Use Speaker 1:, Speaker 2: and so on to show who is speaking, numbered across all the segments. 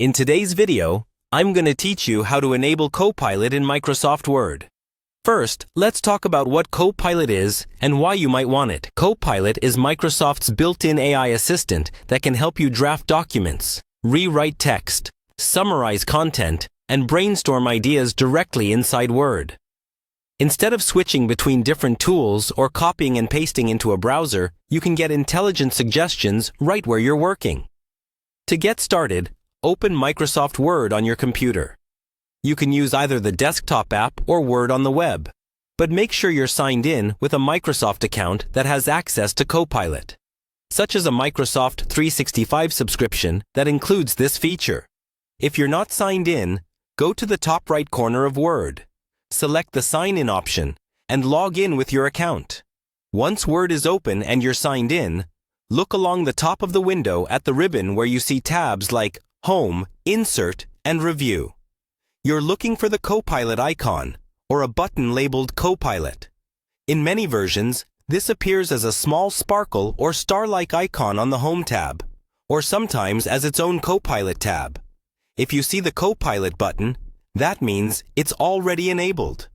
Speaker 1: In today's video, I'm going to teach you how to enable Copilot in Microsoft Word. First, let's talk about what Copilot is and why you might want it. Copilot is Microsoft's built-in AI assistant that can help you draft documents, rewrite text, summarize content, and brainstorm ideas directly inside Word. Instead of switching between different tools or copying and pasting into a browser, you can get intelligent suggestions right where you're working. To get started, open Microsoft Word on your computer. You can use either the desktop app or Word on the web, but make sure you're signed in with a Microsoft account that has access to Copilot, such as a Microsoft 365 subscription that includes this feature. If you're not signed in, go to the top right corner of Word, select the Sign In option, and log in with your account. Once Word is open and you're signed in, look along the top of the window at the ribbon where you see tabs like Home, Insert, and Review. You're looking for the Copilot icon, or a button labeled Copilot. In many versions, this appears as a small sparkle or star-like icon on the Home tab, or sometimes as its own Copilot tab. If you see the Copilot button, that means it's already enabled.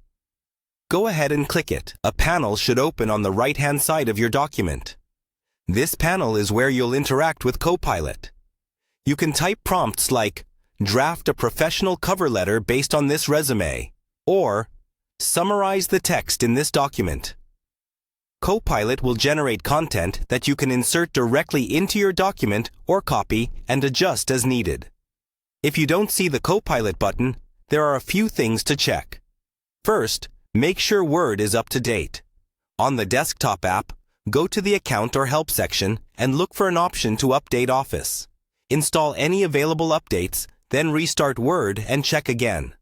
Speaker 1: Go ahead and click it. A panel should open on the right-hand side of your document. This panel is where you'll interact with Copilot. You can type prompts like, draft a professional cover letter based on this resume, or summarize the text in this document. Copilot will generate content that you can insert directly into your document or copy and adjust as needed. If you don't see the Copilot button, there are a few things to check. First, make sure Word is up to date. On the desktop app, go to the Account or Help section and look for an option to update Office. Install any available updates, then restart Word and check again.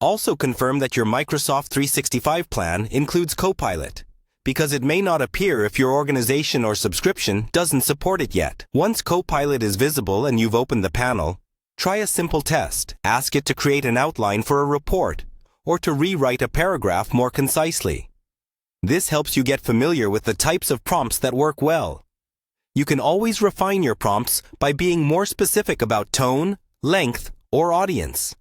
Speaker 1: Also confirm that your Microsoft 365 plan includes Copilot, because it may not appear if your organization or subscription doesn't support it yet. Once Copilot is visible and you've opened the panel, try a simple test. Ask it to create an outline for a report or to rewrite a paragraph more concisely. This helps you get familiar with the types of prompts that work well. You can always refine your prompts by being more specific about tone, length, or audience.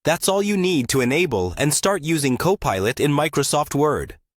Speaker 1: That's all you need to enable and start using Copilot in Microsoft Word.